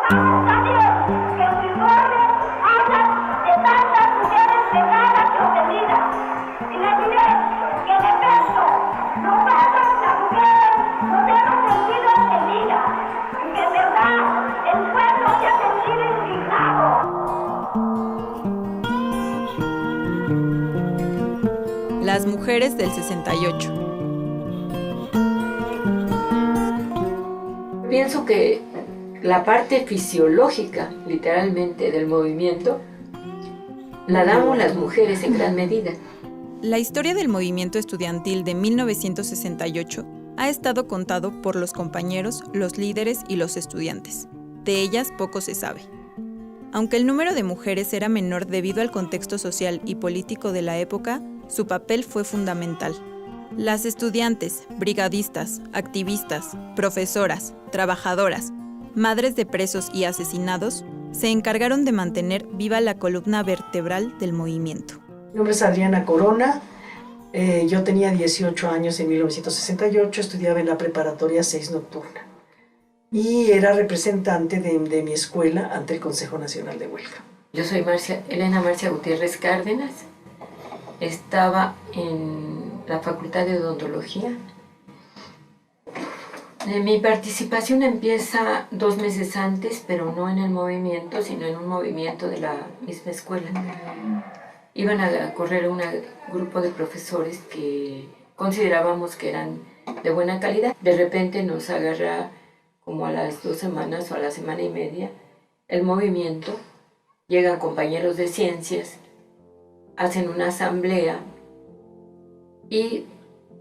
Vamos a Dios, que su informe habla de tantas mujeres veganas y oprimidas. Y le diré que en efecto, nosotros las mujeres nos hemos sentido oprimidas. Y que en verdad el pueblo se ha sentido indignado. Las mujeres del 68. Pienso que la parte fisiológica, literalmente, del movimiento, la damos las mujeres en gran medida. La historia del movimiento estudiantil de 1968 ha estado contado por los compañeros, los líderes y los estudiantes. De ellas poco se sabe. Aunque el número de mujeres era menor debido al contexto social y político de la época, su papel fue fundamental. Las estudiantes, brigadistas, activistas, profesoras, trabajadoras, madres de presos y asesinados, se encargaron de mantener viva la columna vertebral del movimiento. Mi nombre es Adriana Corona, yo tenía 18 años en 1968, estudiaba en la preparatoria 6 nocturna y era representante de mi escuela ante el Consejo Nacional de Huelga. Yo soy Elena Marcia Gutiérrez Cárdenas, estaba en la Facultad de Odontología. Mi participación empieza 2 meses antes, pero no en el movimiento, sino en un movimiento de la misma escuela. Iban a correr un grupo de profesores que considerábamos que eran de buena calidad. De repente nos agarra como a las 2 semanas o a la semana y media el movimiento. Llegan compañeros de ciencias, hacen una asamblea y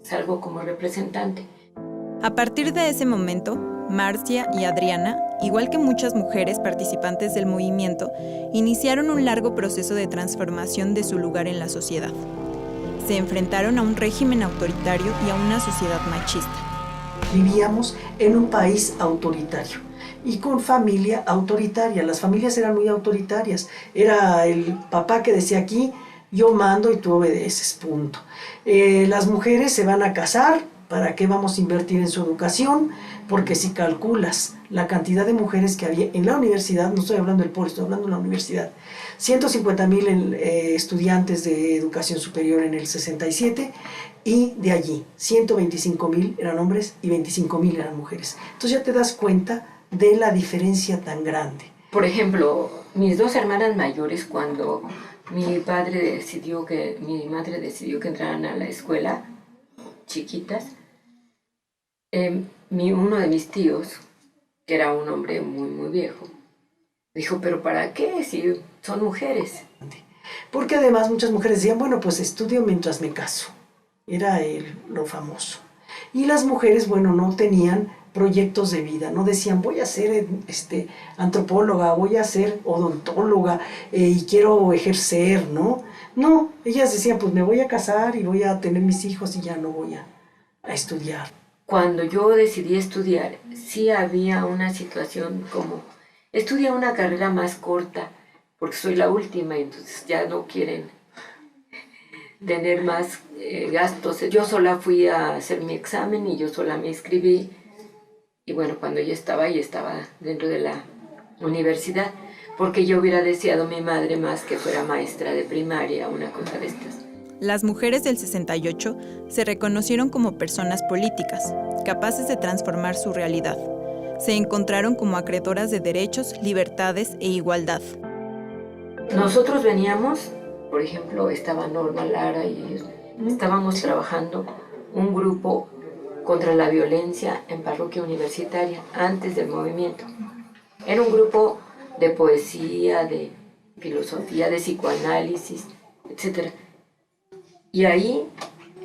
salgo como representante. A partir de ese momento, Marcia y Adriana, igual que muchas mujeres participantes del movimiento, iniciaron un largo proceso de transformación de su lugar en la sociedad. Se enfrentaron a un régimen autoritario y a una sociedad machista. Vivíamos en un país autoritario y con familia autoritaria. Las familias eran muy autoritarias. Era el papá que decía aquí, yo mando y tú obedeces, punto. Las mujeres se van a casar, ¿para qué vamos a invertir en su educación? Porque si calculas la cantidad de mujeres que había en la universidad, no estoy hablando del pueblo, estoy hablando de la universidad, 150,000 estudiantes de educación superior en el 67, y de allí 125,000 eran hombres y 25,000 eran mujeres. Entonces ya te das cuenta de la diferencia tan grande. Por ejemplo, mis 2 hermanas mayores, cuando mi madre decidió que entraran a la escuela, chiquitas, uno de mis tíos, que era un hombre muy viejo, dijo, ¿pero para qué si son mujeres? Porque además muchas mujeres decían, bueno, pues estudio mientras me caso. Era lo famoso. Y las mujeres, bueno, no tenían proyectos de vida, no decían, voy a ser antropóloga, voy a ser odontóloga y quiero ejercer, ¿no? No, ellas decían, pues me voy a casar y voy a tener mis hijos y ya no voy a estudiar. Cuando yo decidí estudiar, sí había una situación como, estudia una carrera más corta, porque soy la última, entonces ya no quieren tener más gastos. Yo sola fui a hacer mi examen y yo sola me inscribí. Y bueno, cuando yo estaba dentro de la universidad, porque yo hubiera deseado a mi madre más que fuera maestra de primaria, una cosa de estas. Las mujeres del 68 se reconocieron como personas políticas, capaces de transformar su realidad. Se encontraron como acreedoras de derechos, libertades e igualdad. Nosotros veníamos, por ejemplo, estaba Norma Lara y ellos, estábamos trabajando un grupo contra la violencia en parroquia universitaria antes del movimiento. Era un grupo de poesía, de filosofía, de psicoanálisis, etc. Y ahí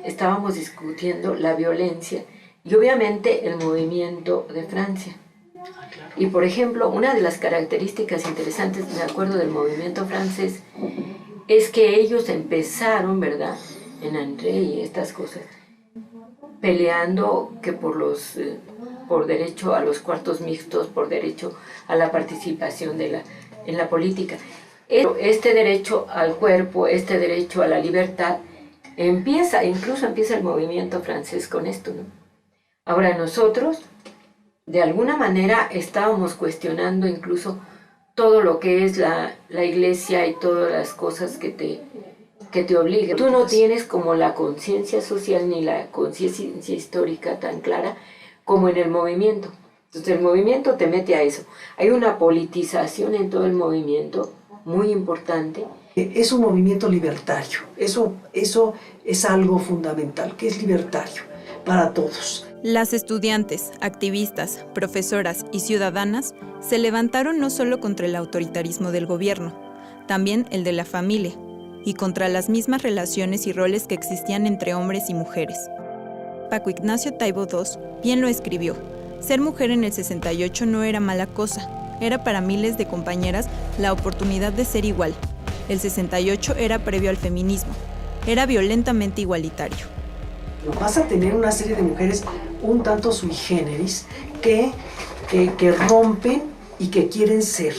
estábamos discutiendo la violencia y obviamente el movimiento de Francia. Y por ejemplo, una de las características interesantes, me acuerdo, del movimiento francés, es que ellos empezaron, ¿verdad?, en André y estas cosas, peleando que por derecho a los cuartos mixtos, por derecho a la participación en la política. Este derecho al cuerpo, este derecho a la libertad, incluso empieza el movimiento francés con esto, ¿no? Ahora nosotros de alguna manera estábamos cuestionando incluso todo lo que es la iglesia y todas las cosas que te obligan. Tú no tienes como la conciencia social ni la conciencia histórica tan clara como en el movimiento. Entonces el movimiento te mete a eso. Hay una politización en todo el movimiento muy importante. Es un movimiento libertario, eso es algo fundamental, que es libertario para todos. Las estudiantes, activistas, profesoras y ciudadanas se levantaron no solo contra el autoritarismo del gobierno, también el de la familia, y contra las mismas relaciones y roles que existían entre hombres y mujeres. Paco Ignacio Taibo II bien lo escribió: ser mujer en el 68 no era mala cosa, era para miles de compañeras la oportunidad de ser igual. El 68 era previo al feminismo, era violentamente igualitario. Vas a tener una serie de mujeres un tanto sui generis que rompen y que quieren ser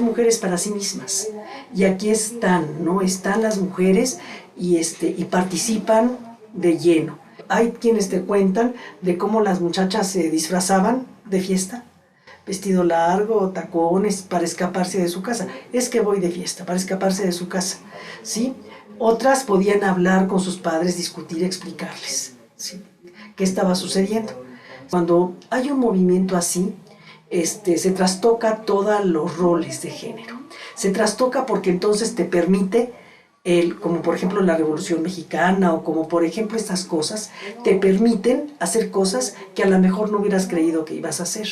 mujeres para sí mismas. Y aquí están, ¿no? Están las mujeres y participan de lleno. Hay quienes te cuentan de cómo las muchachas se disfrazaban de fiesta, vestido largo, tacones, para escaparse de su casa. Es que voy de fiesta, para escaparse de su casa, ¿sí? Otras podían hablar con sus padres, discutir, explicarles, ¿sí?, qué estaba sucediendo. Cuando hay un movimiento así, se trastoca todos los roles de género. Se trastoca porque entonces te permite, como por ejemplo la Revolución Mexicana o como por ejemplo estas cosas, te permiten hacer cosas que a lo mejor no hubieras creído que ibas a hacer,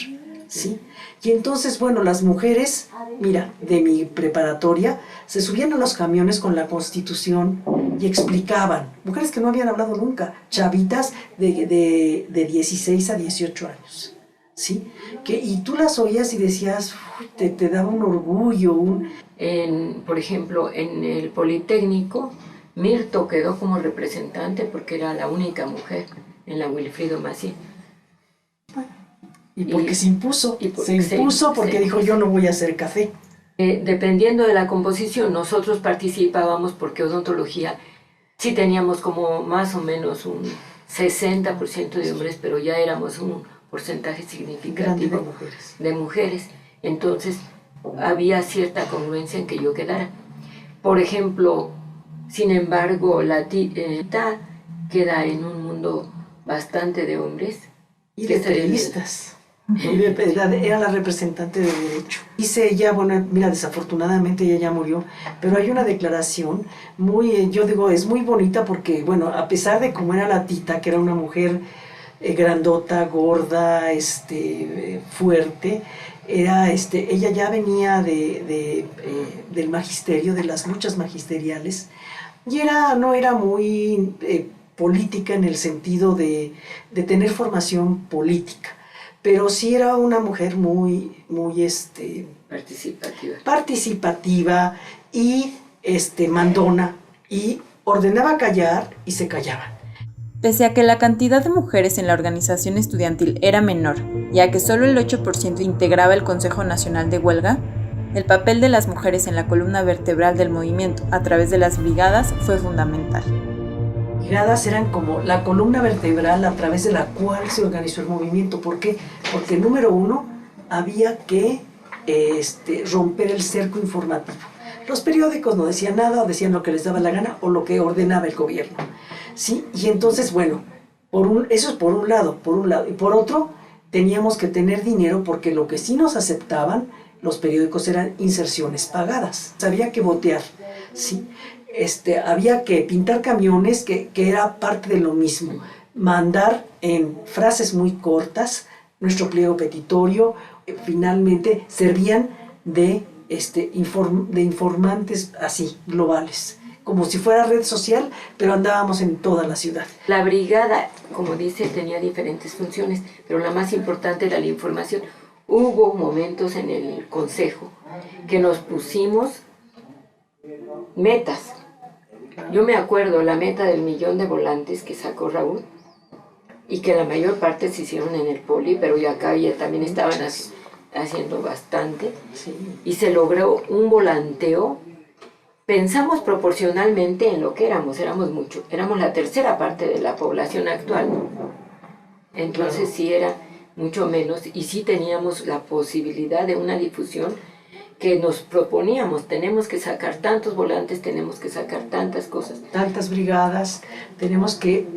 ¿sí? Y entonces, bueno, las mujeres, mira, de mi preparatoria, se subían a los camiones con la Constitución y explicaban, mujeres que no habían hablado nunca, chavitas de 16 a 18 años, ¿sí? Y tú las oías y decías, te daba un orgullo. Por ejemplo, en el Politécnico, Mirto quedó como representante porque era la única mujer en la Wilfrido Massieu. Y porque se impuso porque dijo, yo no voy a hacer café. Dependiendo de la composición, nosotros participábamos porque odontología sí teníamos como más o menos un 60% de hombres, pero ya éramos un porcentaje significativo de mujeres. Entonces había cierta congruencia en que yo quedara. Por ejemplo, sin embargo, la Tita queda en un mundo bastante de hombres. Y de periodistas. Era la representante de derecho. Dice ella, bueno, mira, desafortunadamente ella ya murió, pero hay una declaración muy, yo digo, es muy bonita porque, bueno, a pesar de cómo era la Tita, que era una mujer grandota, gorda, fuerte, ella ya venía del magisterio, de las luchas magisteriales, y no era muy política en el sentido de tener formación política, pero sí era una mujer muy participativa y mandona, y ordenaba callar y se callaban. Pese a que la cantidad de mujeres en la organización estudiantil era menor, ya que solo el 8% integraba el Consejo Nacional de Huelga, el papel de las mujeres en la columna vertebral del movimiento a través de las brigadas fue fundamental. Brigadas eran como la columna vertebral a través de la cual se organizó el movimiento. ¿Por qué? Porque número uno, había que romper el cerco informativo. Los periódicos no decían nada, o decían lo que les daba la gana o lo que ordenaba el gobierno, ¿sí? Y entonces, bueno, eso es por un lado, y por otro, teníamos que tener dinero porque lo que sí nos aceptaban los periódicos eran inserciones pagadas. Había que botear, ¿sí? Había que pintar camiones, que era parte de lo mismo, mandar en frases muy cortas nuestro pliego petitorio. Finalmente servían de informantes así, globales, como si fuera red social, pero andábamos en toda la ciudad. La brigada, como dice, tenía diferentes funciones, pero la más importante era la información. Hubo momentos en el consejo que nos pusimos metas. Yo me acuerdo la meta del 1,000,000 de volantes que sacó Raúl, y que la mayor parte se hicieron en el Poli, pero ya acá ya también estaban haciendo bastante, sí. Y se logró un volanteo. Pensamos proporcionalmente en lo que éramos mucho, éramos la tercera parte de la población actual, entonces sí era mucho menos, y sí teníamos la posibilidad de una difusión que nos proponíamos. Tenemos que sacar tantos volantes, tenemos que sacar tantas cosas. Tantas brigadas,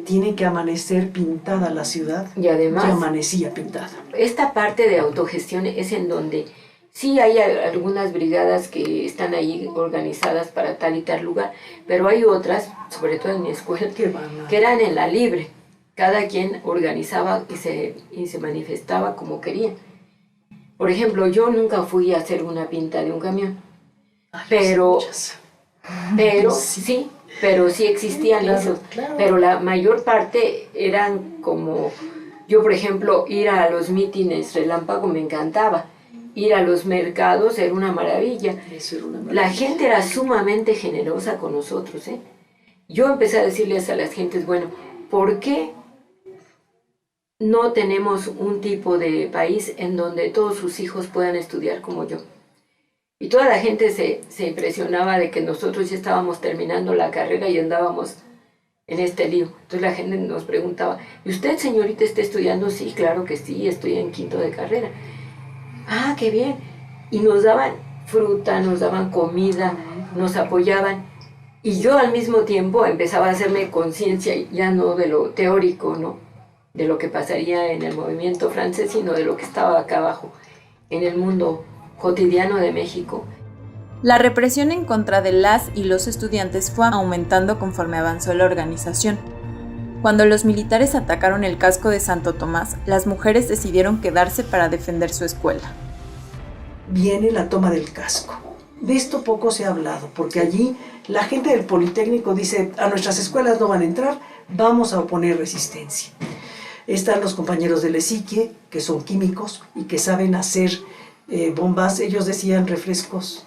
tiene que amanecer pintada la ciudad. Y además, ya amanecía pintada. Esta parte de autogestión es en donde sí hay algunas brigadas que están ahí organizadas para tal y tal lugar, pero hay otras, sobre todo en mi escuela, que eran en la libre. Cada quien organizaba y se manifestaba como quería. Por ejemplo, yo nunca fui a hacer una pinta de un camión, pero sí existían esos. Claro. Pero la mayor parte eran como, yo por ejemplo, ir a los mítines relámpago me encantaba, ir a los mercados era una maravilla. Eso era una maravilla. La gente era sumamente generosa con nosotros, ¿eh? Yo empecé a decirles a las gentes, bueno, ¿por qué no tenemos un tipo de país en donde todos sus hijos puedan estudiar como yo? Y toda la gente se impresionaba de que nosotros ya estábamos terminando la carrera y andábamos en este lío. Entonces la gente nos preguntaba, ¿y usted, señorita, está estudiando? Sí, claro que sí, estoy en quinto de carrera. Ah, qué bien. Y nos daban fruta, nos daban comida, nos apoyaban. Y yo al mismo tiempo empezaba a hacerme conciencia, ya no de lo teórico, ¿no?, de lo que pasaría en el movimiento francés, sino de lo que estaba acá abajo, en el mundo cotidiano de México. La represión en contra de las y los estudiantes fue aumentando conforme avanzó la organización. Cuando los militares atacaron el casco de Santo Tomás, las mujeres decidieron quedarse para defender su escuela. Viene la toma del casco. De esto poco se ha hablado, porque allí la gente del Politécnico dice, a nuestras escuelas no van a entrar, vamos a oponer resistencia. Están los compañeros del ESIQUE, que son químicos y que saben hacer bombas. Ellos decían refrescos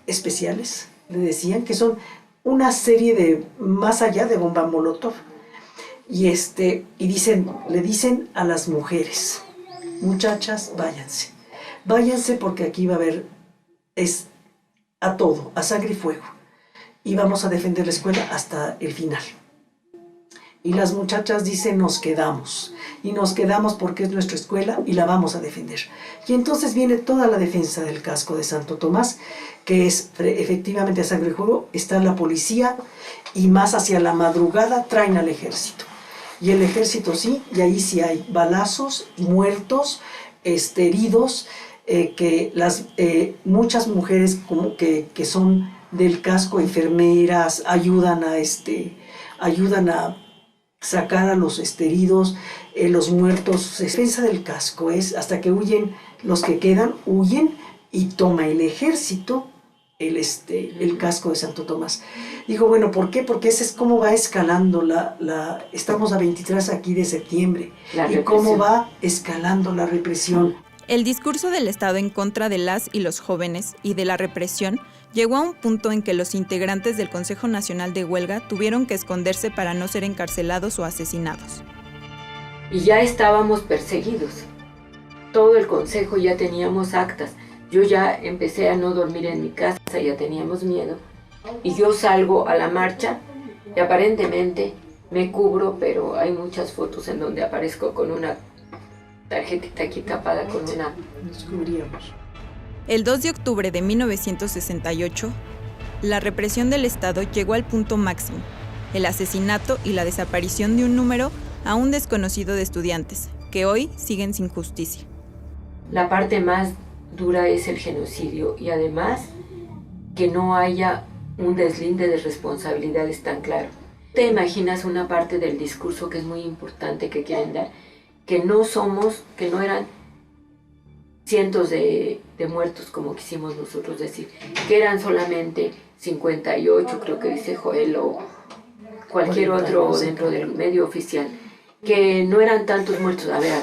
especiales, le decían que son una serie de, más allá de bomba molotov. Y le dicen a las mujeres, muchachas, váyanse porque aquí va a haber, es a todo, a sangre y fuego. Y vamos a defender la escuela hasta el final. Y las muchachas dicen, nos quedamos. Y nos quedamos porque es nuestra escuela y la vamos a defender. Y entonces viene toda la defensa del casco de Santo Tomás, que es efectivamente a sangre y fuego. Está la policía y más hacia la madrugada traen al ejército. Y el ejército sí, y ahí sí hay balazos, muertos, heridos, que muchas mujeres como que son del casco, enfermeras, ayudan a sacar a los heridos, los muertos. Defensa del casco es hasta que huyen, los que quedan huyen y toma el ejército el casco de Santo Tomás. Digo, bueno, ¿por qué? Porque ese es cómo va escalando estamos a 23 aquí de septiembre, y cómo va escalando la represión. El discurso del Estado en contra de las y los jóvenes y de la represión llegó a un punto en que los integrantes del Consejo Nacional de Huelga tuvieron que esconderse para no ser encarcelados o asesinados. Y ya estábamos perseguidos. Todo el consejo ya teníamos actas. Yo ya empecé a no dormir en mi casa, ya teníamos miedo. Y yo salgo a la marcha y aparentemente me cubro, pero hay muchas fotos en donde aparezco con una tarjetita aquí tapada con una... Nos cubríamos. El 2 de octubre de 1968, la represión del Estado llegó al punto máximo, el asesinato y la desaparición de un número aún desconocido de estudiantes, que hoy siguen sin justicia. La parte más dura es el genocidio, y además que no haya un deslinde de responsabilidades tan claro. ¿Te imaginas una parte del discurso que es muy importante que quieren dar? Que no eran cientos de muertos como quisimos nosotros decir, que eran solamente 58, creo que dice Joel, o cualquier otro dentro del medio oficial, que no eran tantos muertos. A ver,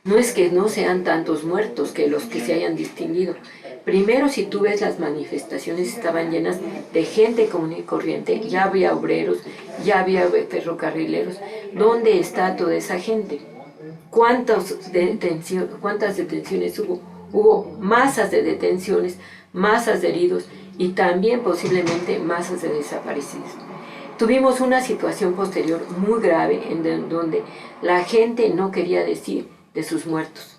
no es que no sean tantos muertos que los que se hayan distinguido. Primero, si tú ves las manifestaciones, estaban llenas de gente común y corriente, ya había obreros, ya había ferrocarrileros. ¿Dónde está toda esa gente? ¿Cuántas detenciones hubo? Hubo masas de detenciones, masas de heridos y también posiblemente masas de desaparecidos. Tuvimos una situación posterior muy grave en donde la gente no quería decir de sus muertos.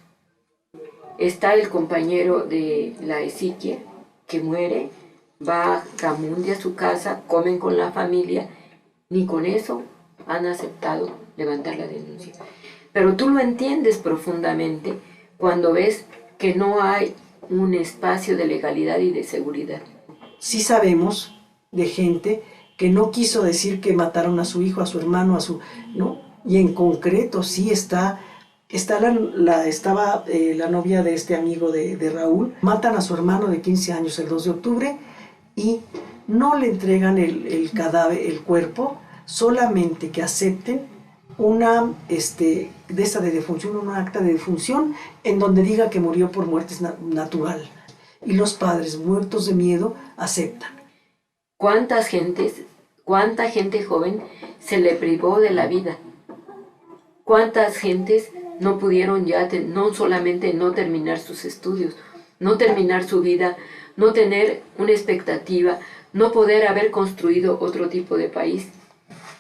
Está el compañero de la Ezequiel que muere, va a Gamundi a su casa, comen con la familia, ni con eso han aceptado levantar la denuncia. Pero tú lo entiendes profundamente cuando ves que no hay un espacio de legalidad y de seguridad. Sí sabemos de gente que no quiso decir que mataron a su hijo, a su hermano, ¿no? Y en concreto sí estaba la novia de este amigo de Raúl. Matan a su hermano de 15 años el 2 de octubre y no le entregan el cadáver, el cuerpo, solamente que acepten una defunción, un acta de defunción en donde diga que murió por muerte natural. Y los padres, muertos de miedo, aceptan. ¿Cuánta gente joven se le privó de la vida? ¿Cuántas gentes no pudieron ya, no solamente no terminar sus estudios, no terminar su vida, no tener una expectativa, no poder haber construido otro tipo de país,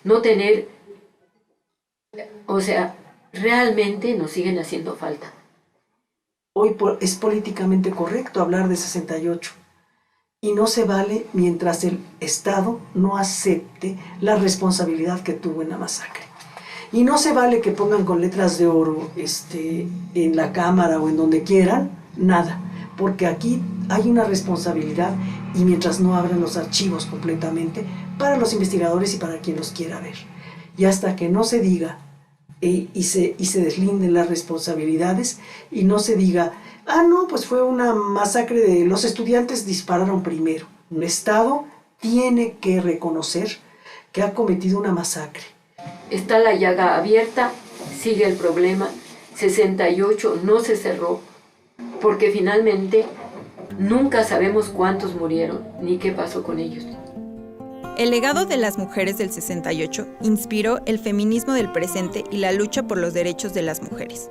no tener, o sea, realmente nos siguen haciendo falta? Hoy es políticamente correcto hablar de 68 y no se vale mientras el Estado no acepte la responsabilidad que tuvo en la masacre. Y no se vale que pongan con letras de oro en la Cámara o en donde quieran, nada, porque aquí hay una responsabilidad y mientras no abran los archivos completamente para los investigadores y para quien los quiera ver. Y hasta que no se diga y se deslinden las responsabilidades y no se diga, no, pues fue una masacre de los estudiantes, dispararon primero. El Estado tiene que reconocer que ha cometido una masacre. Está la llaga abierta, sigue el problema. 68 no se cerró, porque finalmente nunca sabemos cuántos murieron ni qué pasó con ellos. El legado de las mujeres del 68 inspiró el feminismo del presente y la lucha por los derechos de las mujeres.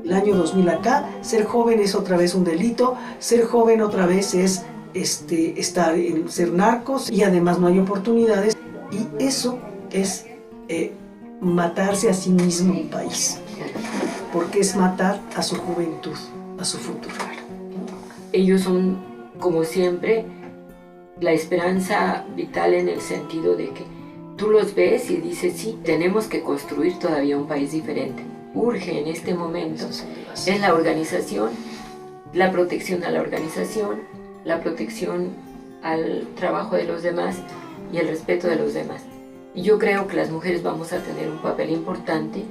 El año 2000 acá, ser joven es otra vez un delito, ser joven otra vez es ser narcos y además no hay oportunidades. Y eso es matarse a sí mismo un país, porque es matar a su juventud, a su futuro. Ellos son, como siempre, la esperanza vital en el sentido de que tú los ves y dices, sí, tenemos que construir todavía un país diferente. Urge en este momento es la organización, la protección a la organización, la protección al trabajo de los demás y el respeto de los demás. Y yo creo que las mujeres vamos a tener un papel importante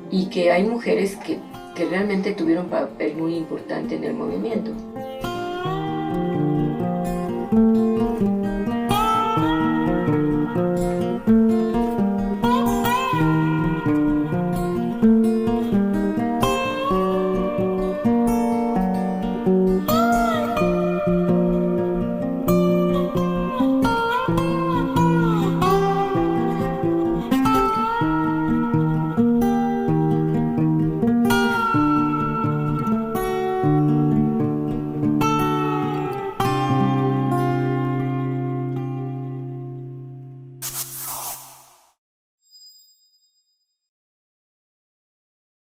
y que hay mujeres que realmente tuvieron un papel muy importante en el movimiento.